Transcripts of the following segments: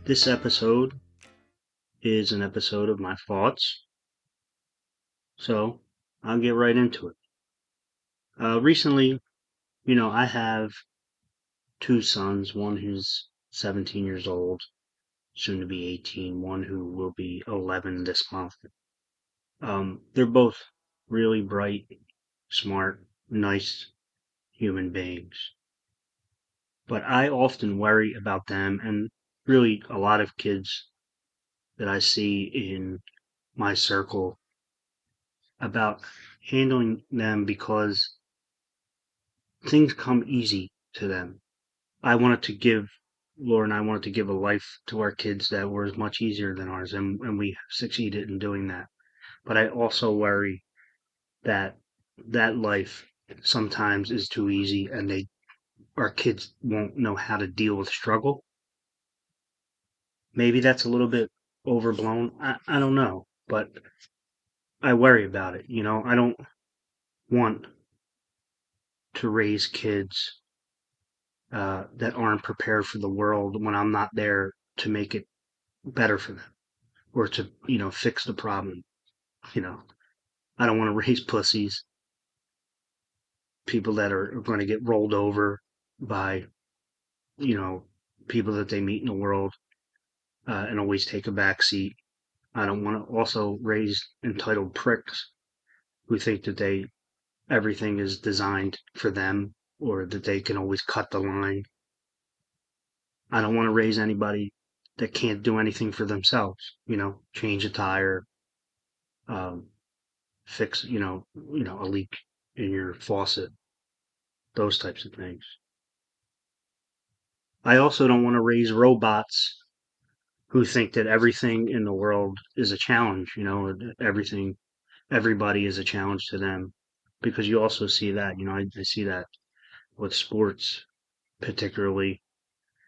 This episode is an episode of my thoughts, so I'll get right into it. Recently, I have two sons, one who's 17 years old, soon to be 18, one who will be 11 this month. They're both really bright, smart, nice human beings. But I often worry about them and really a lot of kids that I see in my circle about handling them because things come easy to them. I wanted to give Laura and I wanted to give a life to our kids that was much easier than ours, and we succeeded in doing that. But I also worry that that life sometimes is too easy, and our kids won't know how to deal with struggle. Maybe that's a little bit overblown. I don't know, but I worry about it. I don't want to raise kids that aren't prepared for the world when I'm not there to make it better for them or to, fix the problem. You know, I don't want to raise pussies, people that are going to get rolled over by, you know, people that they meet in the world and always take a back seat. I don't want to also raise entitled pricks who think that everything is designed for them or that they can always cut the line. I don't want to raise anybody that can't do anything for themselves, change a tire, um, fix, a leak in your faucet, those types of things. I also don't want to raise robots who think that everything in the world is a challenge, everybody is a challenge to them. Because you also see that, I see that with sports, particularly.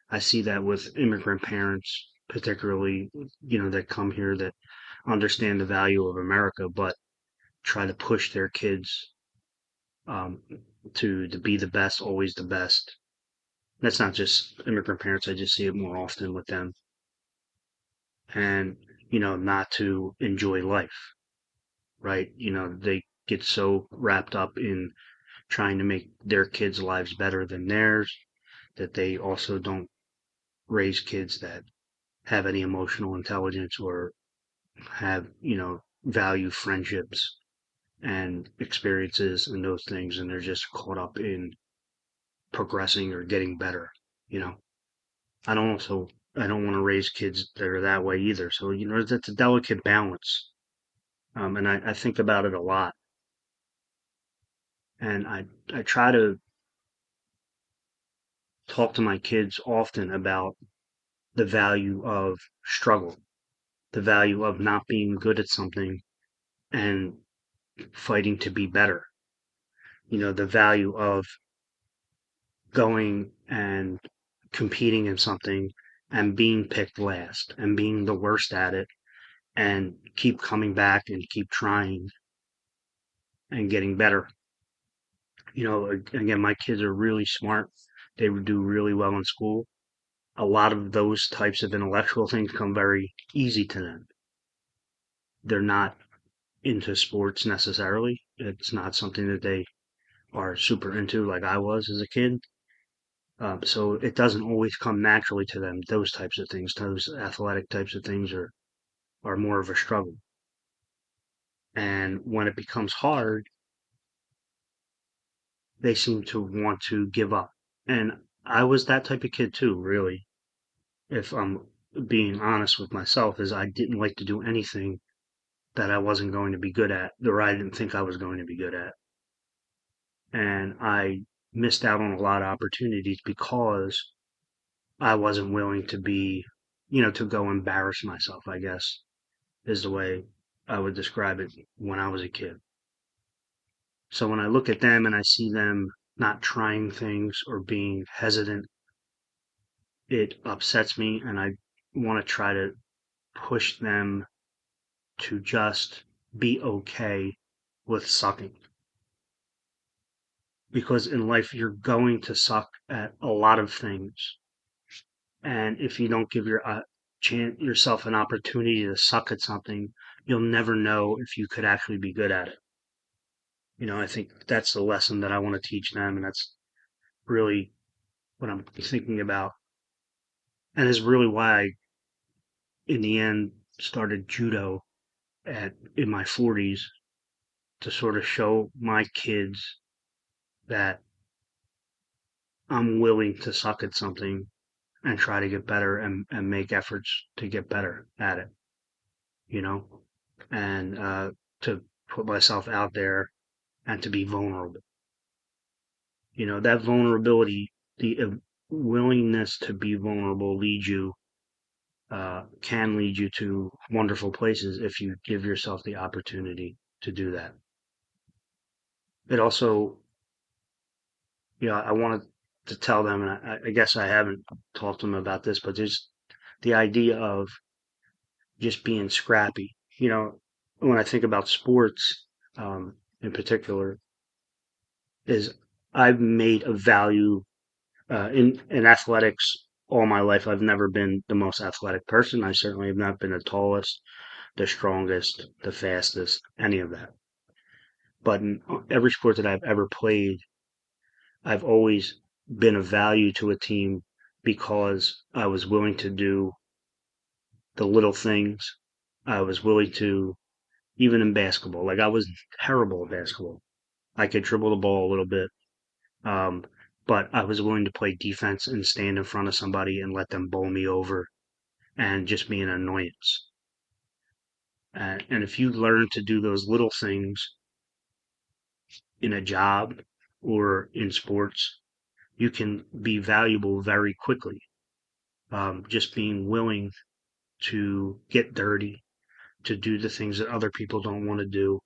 I see that with immigrant parents, particularly, that come here that understand the value of America, but try to push their kids um, to be the best, always the best. That's not just immigrant parents. I just see it more often with them. And, not to enjoy life, right? They get so wrapped up in trying to make their kids' lives better than theirs that they also don't raise kids that have any emotional intelligence or have, value friendships and experiences and those things. And they're just caught up in progressing or getting better, you know. I don't also I don't want to raise kids that are that way either. So that's a delicate balance, and I think about it a lot, and I try to talk to my kids often about the value of struggle, the value of not being good at something and fighting to be better. The value of going and competing in something and being picked last and being the worst at it and keep coming back and keep trying and getting better. Again, my kids are really smart. They would do really well in school. A lot of those types of intellectual things come very easy to them. They're not into sports necessarily. It's not something that they are super into like I was as a kid. So it doesn't always come naturally to them. Those types of things, those athletic types of things are more of a struggle. And when it becomes hard, they seem to want to give up. And I was that type of kid too, really. If I'm being honest with myself, is I didn't like to do anything that I wasn't going to be good at, or I didn't think I was going to be good at. And I missed out on a lot of opportunities because I wasn't willing to to go embarrass myself, I guess, is the way I would describe it when I was a kid. So when I look at them and I see them not trying things or being hesitant, it upsets me and I want to try to push them to just be okay with sucking. Because in life, you're going to suck at a lot of things. And if you don't give yourself an opportunity to suck at something, you'll never know if you could actually be good at it. I think that's the lesson that I want to teach them, and that's really what I'm thinking about, and is really why I, in the end, started judo in my 40s, to sort of show my kids that I'm willing to suck at something and try to get better, and make efforts to get better at it, you know, and to put myself out there and to be vulnerable. That vulnerability, the willingness to be vulnerable can lead you to wonderful places if you give yourself the opportunity to do that. It also, I wanted to tell them, and I guess I haven't talked to them about this, but there's the idea of just being scrappy. When I think about sports, in particular, is I've made a value in athletics all my life. I've never been the most athletic person. I certainly have not been the tallest, the strongest, the fastest, any of that. But in every sport that I've ever played, I've always been of value to a team because I was willing to do the little things. I was willing to, even in basketball, like I was terrible at basketball. I could dribble the ball a little bit, um, but I was willing to play defense and stand in front of somebody and let them bowl me over and just be an annoyance. And if you learn to do those little things in a job or in sports, you can be valuable very quickly. Just being willing to get dirty, to do the things that other people don't want to do,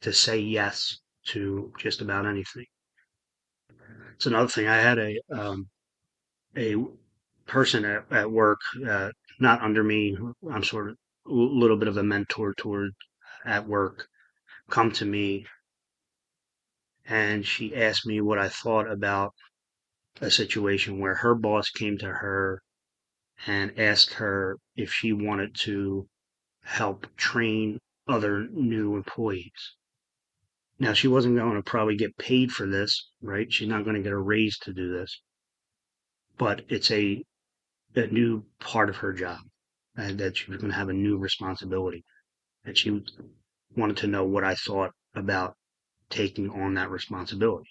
to say yes to just about anything. It's another thing. I had a person at work, not under me. I'm sort of a little bit of a mentor toward at work, come to me, and she asked me what I thought about a situation where her boss came to her and asked her if she wanted to help train other new employees. Now, she wasn't going to probably get paid for this, right? She's not going to get a raise to do this, but it's a new part of her job, and that she was going to have a new responsibility. And she wanted to know what I thought about taking on that responsibility.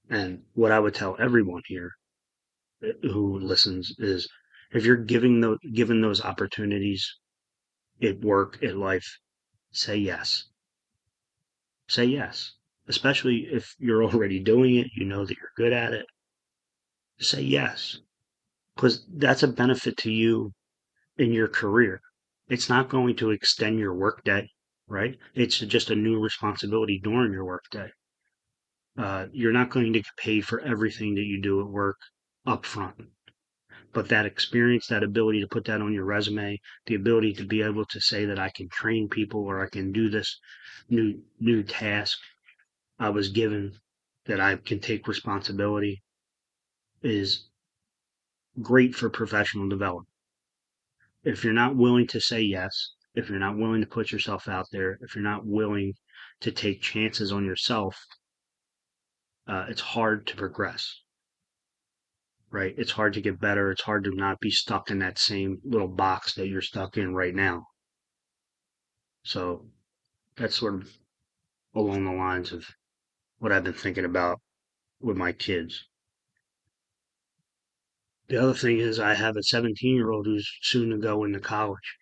And what I would tell everyone here who listens is, if you're given those opportunities at work, at life, say yes. Say yes. Especially if you're already doing it, you know that you're good at it. Say yes. Because that's a benefit to you in your career. It's not going to extend your workday, right? It's just a new responsibility during your workday. You're not going to get paid for everything that you do at work up front. But that experience, that ability to put that on your resume, the ability to be able to say that I can train people, or I can do this new task I was given, that I can take responsibility, is great for professional development. If you're not willing to say yes, if you're not willing to put yourself out there, if you're not willing to take chances on yourself, it's hard to progress, right? It's hard to get better. It's hard to not be stuck in that same little box that you're stuck in right now. So that's sort of along the lines of what I've been thinking about with my kids. The other thing is, I have a 17-year-old who's soon to go into college.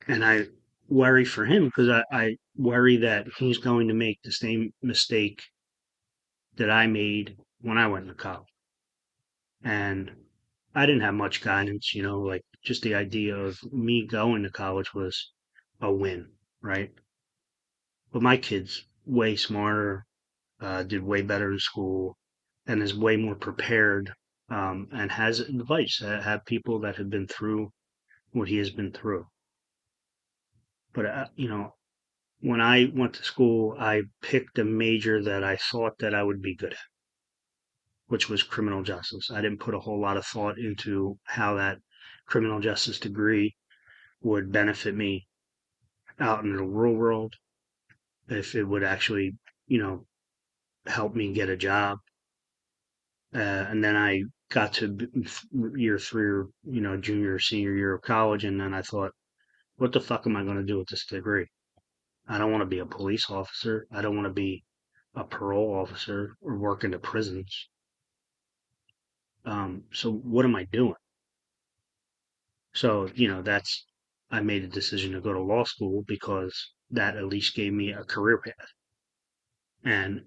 And I worry for him because I worry that he's going to make the same mistake that I made when I went to college. And I didn't have much guidance, like just the idea of me going to college was a win, right? But my kid's way smarter, did way better in school, and is way more prepared, and has advice, have people that have been through what he has been through. But, when I went to school, I picked a major that I thought that I would be good at, which was criminal justice. I didn't put a whole lot of thought into how that criminal justice degree would benefit me out in the real world, if it would actually, you know, help me get a job. And then I got to year three, or, junior or senior year of college, and then I thought, what the fuck am I going to do with this degree? I don't want to be a police officer. I don't want to be a parole officer or work in the prisons. So what am I doing? So, I made a decision to go to law school because that at least gave me a career path. And,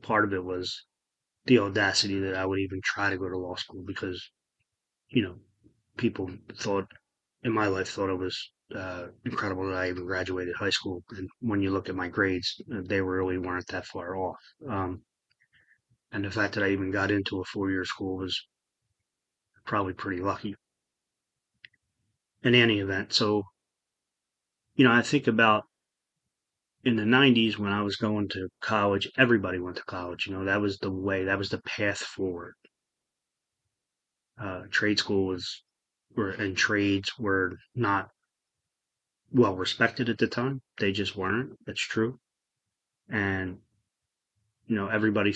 part of it was the audacity that I would even try to go to law school because, you know, people thought in my life thought it was incredible that I even graduated high school. And when you look at my grades, they really weren't that far off. And the fact that I even got into a 4-year school was probably pretty lucky in any event. So, I think about in the 90s when I was going to college, everybody went to college. That was the way, that was the path forward. Trade school and trades were not well respected at the time. They just weren't. That's true. And, everybody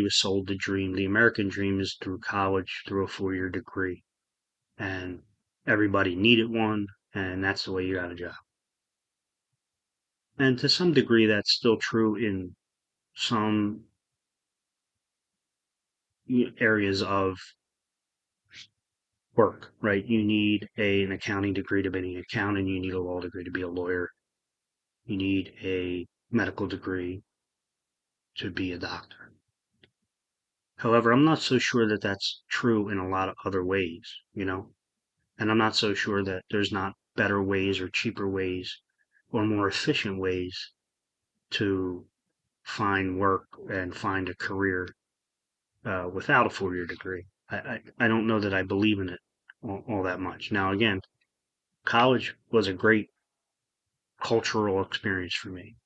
was sold the dream. The American dream is through college, through a 4-year degree. And everybody needed one. And that's the way you got a job. And to some degree, that's still true in some areas of work, right? You need an accounting degree to be an accountant. You need a law degree to be a lawyer. You need a medical degree to be a doctor. However, I'm not so sure that that's true in a lot of other ways. And I'm not so sure that there's not better ways or cheaper ways or more efficient ways to find work and find a career without a 4-year degree. I don't know that I believe in it all that much. Now, again, college was a great cultural experience for me,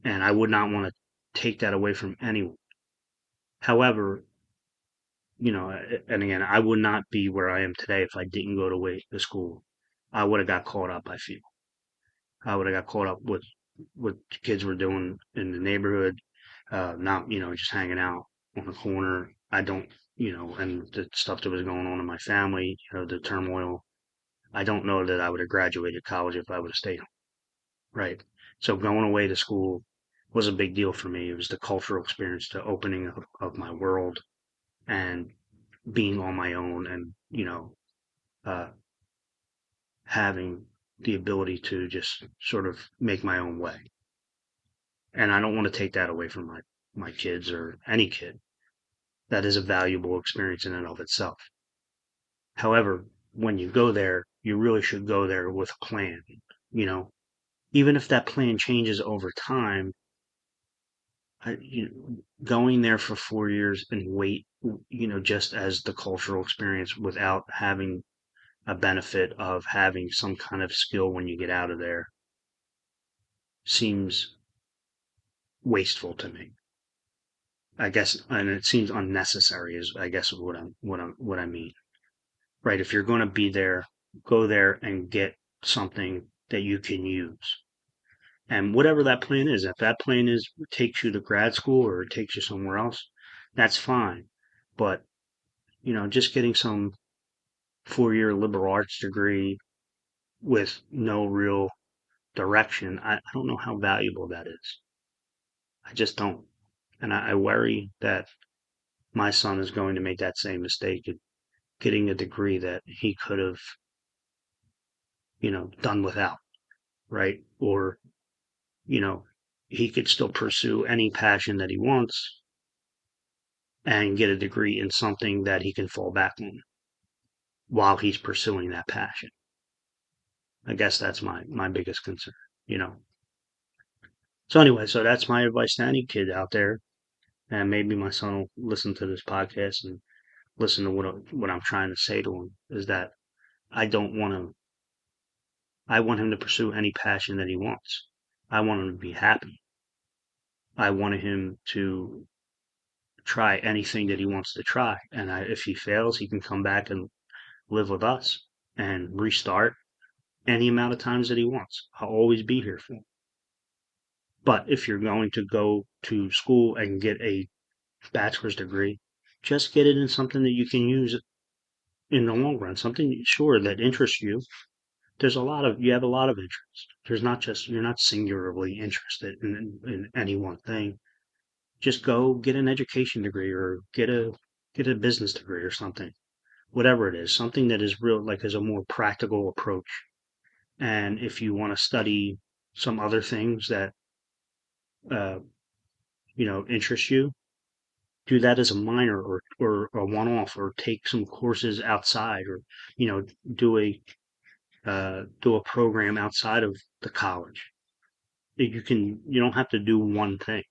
and I would not want to take that away from anyone. However, and again, I would not be where I am today if I didn't go to school. I would have got caught up, I feel. I would have got caught up with what kids were doing in the neighborhood, not, just hanging out on the corner. I don't, and the stuff that was going on in my family, the turmoil. I don't know that I would have graduated college if I would have stayed home. Right. So going away to school was a big deal for me. It was the cultural experience, the opening of my world, and being on my own, and, uh, having the ability to just sort of make my own way. And I don't want to take that away from my kids or any kid. That is a valuable experience in and of itself. However, when you go there, you really should go there with a plan, you know, even if that plan changes over time. Going there for 4 years and wait, just as the cultural experience without having a benefit of having some kind of skill when you get out of there seems wasteful to me. I guess, and it seems unnecessary is, I guess, what I mean. Right? If you're going to be there, go there and get something that you can use. And whatever that plan is, if that plan is takes you to grad school or it takes you somewhere else, that's fine. But, just getting some 4-year liberal arts degree with no real direction, I don't know how valuable that is. I just don't. And I worry that my son is going to make that same mistake of getting a degree that he could have, done without, right? Or, you know, he could still pursue any passion that he wants and get a degree in something that he can fall back on while he's pursuing that passion. I guess that's my biggest concern. So anyway, so that's my advice to any kid out there, and maybe my son will listen to this podcast and listen to what I'm trying to say to him is that I don't want to. I want him to pursue any passion that he wants. I want him to be happy. I want him to try anything that he wants to try, and if he fails, he can come back and live with us and restart any amount of times that he wants. I'll always be here for him. But if you're going to go to school and get a bachelor's degree, just get it in something that you can use in the long run, something sure that interests you. You have a lot of interest. There's not just, you're not singularly interested in any one thing. Just go get an education degree or get a business degree or something, whatever it is, something that is real, like is a more practical approach. And if you want to study some other things that, uh, interest you, do that as a minor or a one-off, or take some courses outside, or, you know, do do a program outside of the college. You don't have to do one thing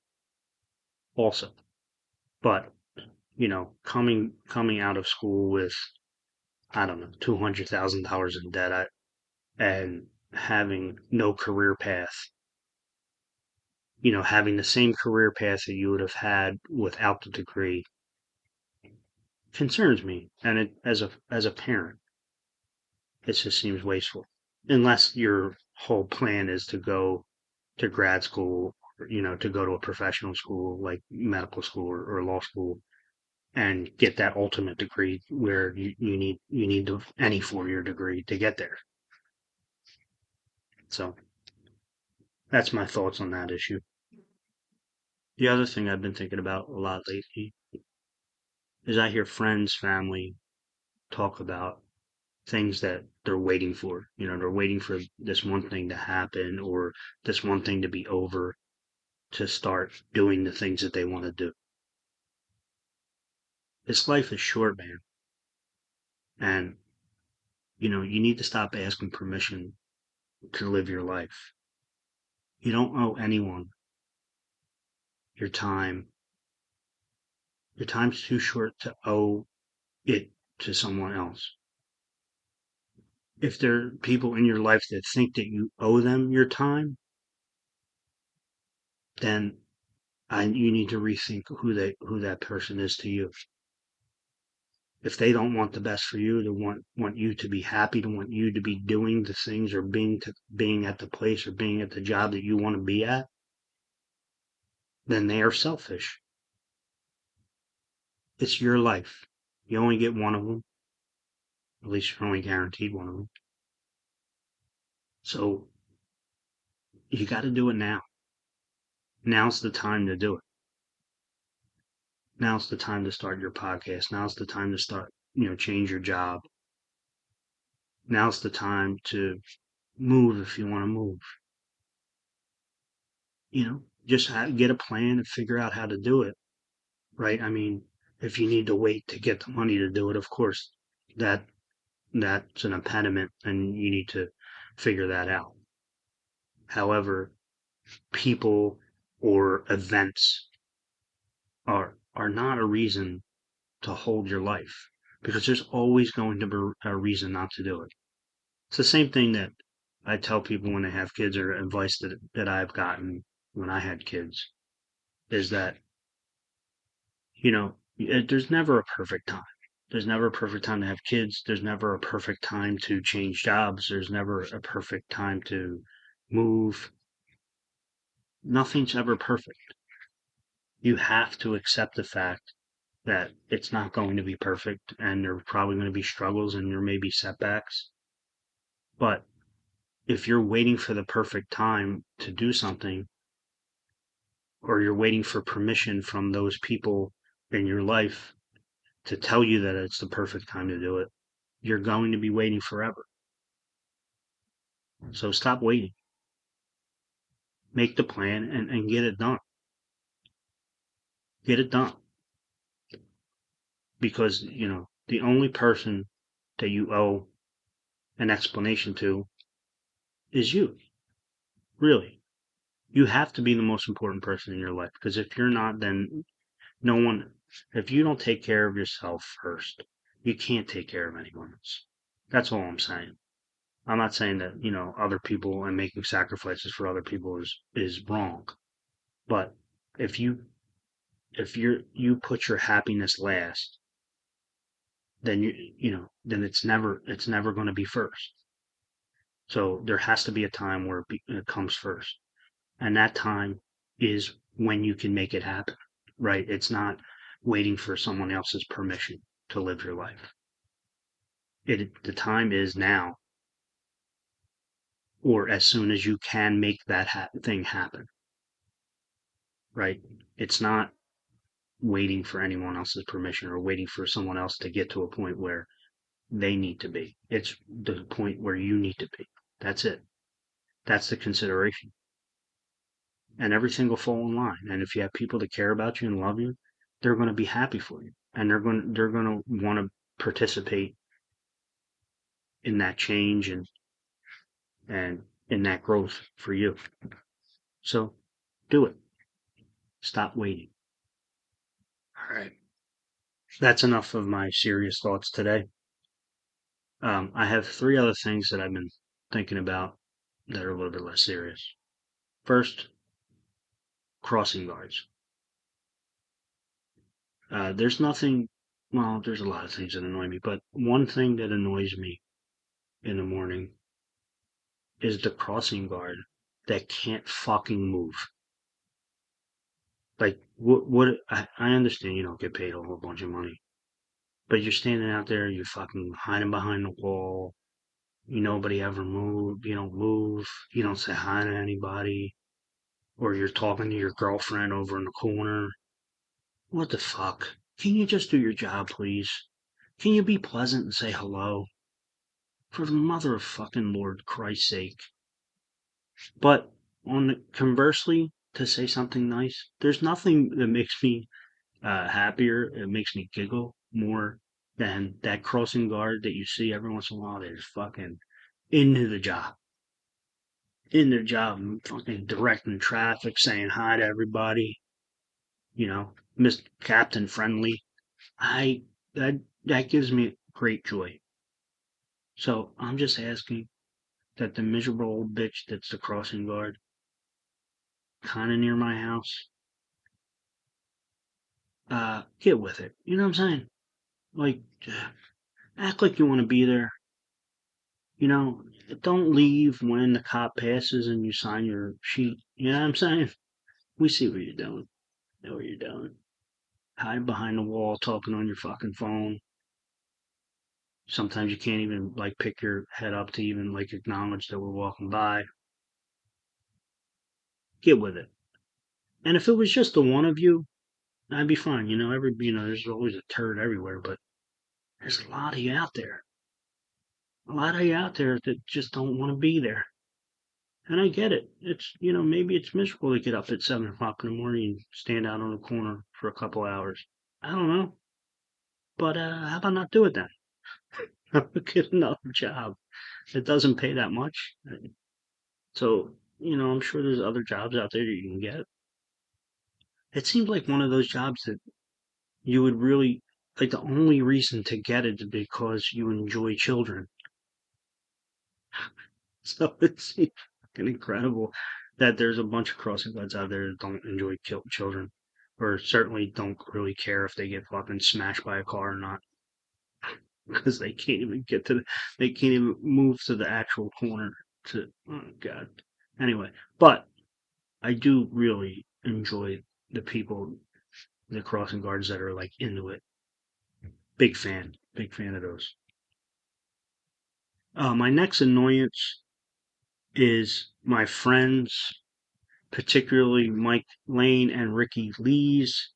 also, but, coming out of school with, I don't know, $200,000 in debt, and having no career path, having the same career path that you would have had without the degree, concerns me. And as a parent, it just seems wasteful. Unless your whole plan is to go to grad school, or, to go to a professional school like medical school or law school, and get that ultimate degree where you need any 4-year degree to get there. So that's my thoughts on that issue. The other thing I've been thinking about a lot lately is I hear friends, family talk about things that they're waiting for. They're waiting for this one thing to happen, or this one thing to be over, to start doing the things that they want to do. This life is short, man. And, you need to stop asking permission to live your life. You don't owe anyone your time. Your time's too short to owe it to someone else. If there are people in your life that think that you owe them your time, then you need to rethink who that person is to you. If they don't want the best for you, to want you to be happy, to want you to be doing the things, or being at the place, or being at the job that you want to be at, then they are selfish. It's your life. You only get one of them. At least you're only guaranteed one of them. So you got to do it now. Now's the time to do it. Now's the time to start your podcast. Now's the time to start, change your job. Now's the time to move if you want to move. Just get a plan and figure out how to do it, right? I mean, if you need to wait to get the money to do it, of course, that that's an impediment, and you need to figure that out. However, people or events are not a reason to hold your life, because there's always going to be a reason not to do it. It's the same thing that I tell people when they have kids, or advice that I've gotten when I had kids, is that, there's never a perfect time. There's never a perfect time to have kids. There's never a perfect time to change jobs. There's never a perfect time to move. Nothing's ever perfect. You have to accept the fact that it's not going to be perfect, and there are probably going to be struggles, and there may be setbacks. But if you're waiting for the perfect time to do something, or you're waiting for permission from those people in your life to tell you that it's the perfect time to do it, you're going to be waiting forever. So stop waiting. Make the plan and get it done. Get it done. Because, the only person that you owe an explanation to is you. Really. You have to be the most important person in your life, because if you're not, then no one, if you don't take care of yourself first, you can't take care of anyone else. That's all I'm saying. I'm not saying that, other people and making sacrifices for other people is wrong. But if you put your happiness last, then then it's never going to be first. So there has to be a time where it comes first, and that time is when you can make it happen, right? It's not waiting for someone else's permission to live your life. The time is now, or as soon as you can make that thing happen, right? It's not waiting for anyone else's permission or waiting for someone else to get to a point where they need to be. It's the point where you need to be. That's it. That's the consideration. And everything will fall in line. And if you have people that care about you and love you, they're going to be happy for you. And they're going to want to participate in that change and in that growth for you. So do it. Stop waiting. All right. That's enough of my serious thoughts today. I have three other things that I've been thinking about that are a little bit less serious. First, crossing guards. There's nothing, well, there's a lot of things that annoy me, but one thing that annoys me in the morning is the crossing guard that can't fucking move. Like, I understand you don't get paid a whole bunch of money, but you're standing out there, you're fucking hiding behind the wall. Nobody ever move. You don't move. You don't say hi to anybody. Or you're talking to your girlfriend over in the corner. What the fuck? Can you just do your job, please? Can you be pleasant and say hello? For the mother of fucking Lord Christ's sake. But conversely, to say something nice, there's nothing that makes me happier. It makes me giggle more than that crossing guard that you see every once in a while that is fucking into the job. In their job, fucking directing traffic, saying hi to everybody, Mr. Captain Friendly. I that gives me great joy. So I'm just asking that the miserable old bitch that's the crossing guard, kind of near my house, get with it. You know what I'm saying? Like, act like you want to be there. You know, don't leave when the cop passes and you sign your sheet. You know what I'm saying? We see what you're doing. Know what you're doing. Hide behind the wall, talking on your fucking phone. Sometimes you can't even like pick your head up to even like acknowledge that we're walking by. Get with it. And if it was just the one of you, I'd be fine. There's always a turd everywhere, but there's a lot of you out there. A lot of you out there that just don't want to be there. And I get it. Maybe it's miserable to get up at 7 o'clock in the morning and stand out on the corner for a couple hours. I don't know. But how about not do it then? Get another job. It doesn't pay that much. So, I'm sure there's other jobs out there that you can get. It seems like one of those jobs that you would really, like, the only reason to get it is because you enjoy children. So it seems fucking incredible that there's a bunch of crossing guards out there that don't enjoy children, or certainly don't really care if they get fucking smashed by a car or not, because they can't even move to the actual corner oh god. Anyway, but I do really enjoy the people, the crossing guards that are like into it. Big fan of those. My next annoyance is my friends, particularly Mike Lane and Ricky Lees,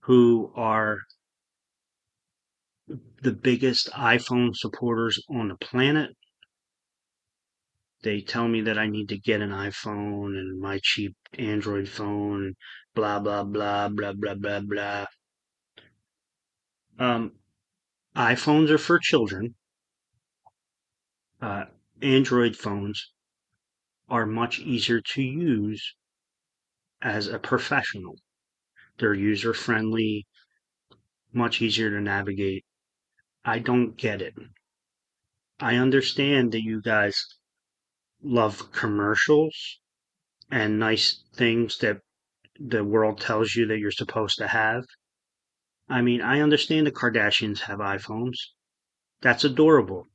who are the biggest iPhone supporters on the planet. They tell me that I need to get an iPhone and my cheap Android phone, blah, blah, blah, blah, blah, blah, blah. Um, iPhones are for children. Uh, Android phones are much easier to use as a professional. They're user friendly, much easier to navigate. I don't get it. I understand that you guys love commercials and nice things that the world tells you that you're supposed to have. I mean, I understand the Kardashians have iPhones. That's adorable,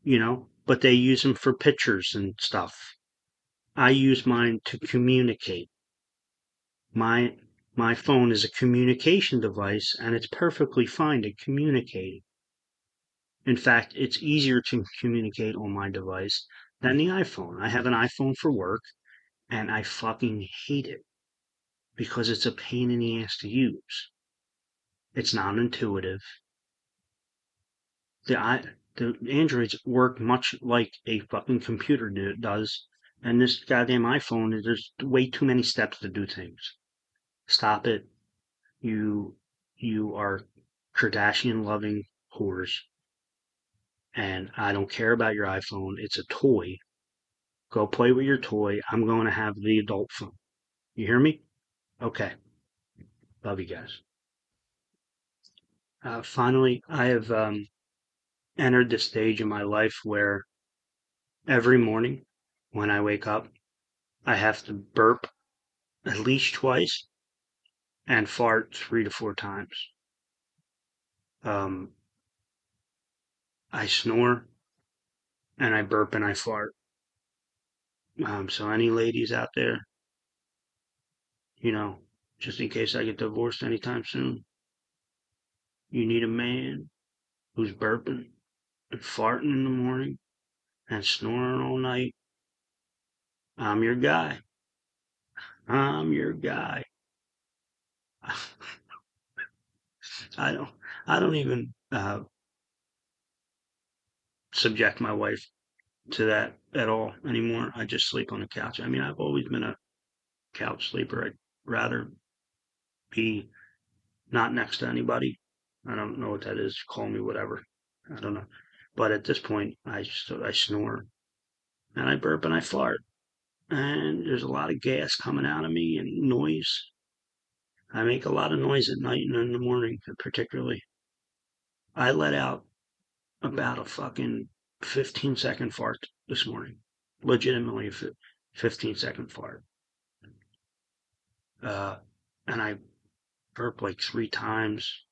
but they use them for pictures and stuff. I use mine to communicate. My my phone is a communication device and it's perfectly fine to communicate. In fact, it's easier to communicate on my device than the iPhone. I have an iPhone for work and I fucking hate it because it's a pain in the ass to use. It's not intuitive. The Androids work much like a fucking computer does, and this goddamn iPhone, there's way too many steps to do things. Stop it. You are Kardashian loving whores, and I don't care about your iPhone. It's a toy. Go play with your toy. I'm going to have the adult phone. You hear me? Okay. Love you guys. Finally, I have entered the stage in my life where every morning when I wake up, I have to burp at least twice and fart 3 to 4 times. Um, I snore and I burp and I fart. So any ladies out there, you know, just in case I get divorced anytime soon, you need a man who's burping and farting in the morning and snoring all night. I'm your guy. I'm your guy. I don't. I don't even subject my wife to that at all anymore. I just sleep on the couch. I mean, I've always been a couch sleeper. I'd rather be not next to anybody. I don't know what that is. Call me whatever. I don't know. But at this point, I snore and I burp and I fart, and there's a lot of gas coming out of me and noise. I make a lot of noise at night and in the morning, particularly. I let out about a fucking 15-second fart this morning. Legitimately, a 15-second fart. Uh, and I burp like 3 times.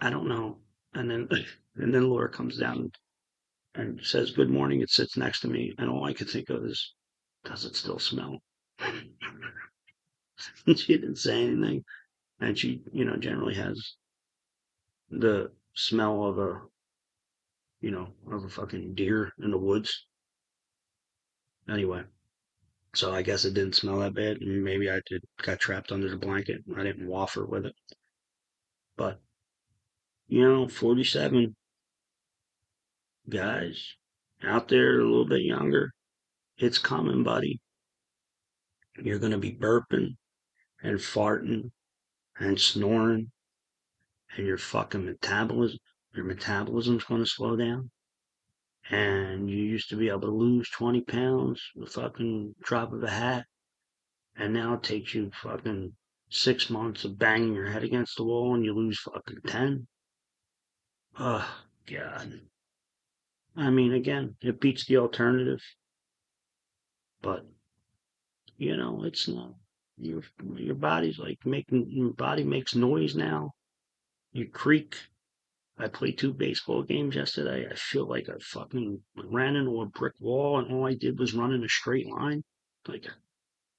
I don't know. And then, and then Laura comes down and says, "Good morning." It sits next to me. And all I could think of is, does it still smell? She didn't say anything. And she, generally has the smell of a fucking deer in the woods. Anyway, so I guess it didn't smell that bad. Maybe got trapped under the blanket. I didn't waft her with it. But, 47 guys out there a little bit younger, it's coming, buddy. You're going to be burping and farting and snoring, and your metabolism's going to slow down. And you used to be able to lose 20 pounds with fucking drop of a hat. And now it takes you fucking 6 months of banging your head against the wall and you lose fucking 10. Oh, God. I mean, again, it beats the alternative. But, it's not. Your body's like your body makes noise now. You creak. I played 2 baseball games yesterday. I feel like I fucking ran into a brick wall and all I did was run in a straight line. Like,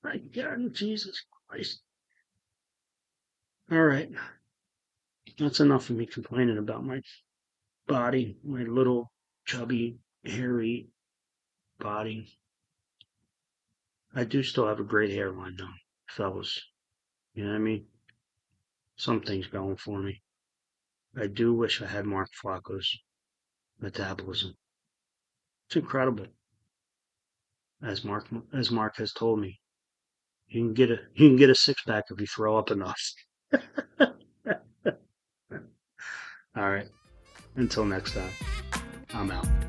my God, Jesus Christ. All right. That's enough of me complaining about my body, my little chubby, hairy body. I do still have a great hairline though, fellas. You know what I mean? Something's going for me. I do wish I had Mark Flacco's metabolism. It's incredible. As Mark has told me, you can get a 6-pack if you throw up enough. All right. Until next time, I'm out.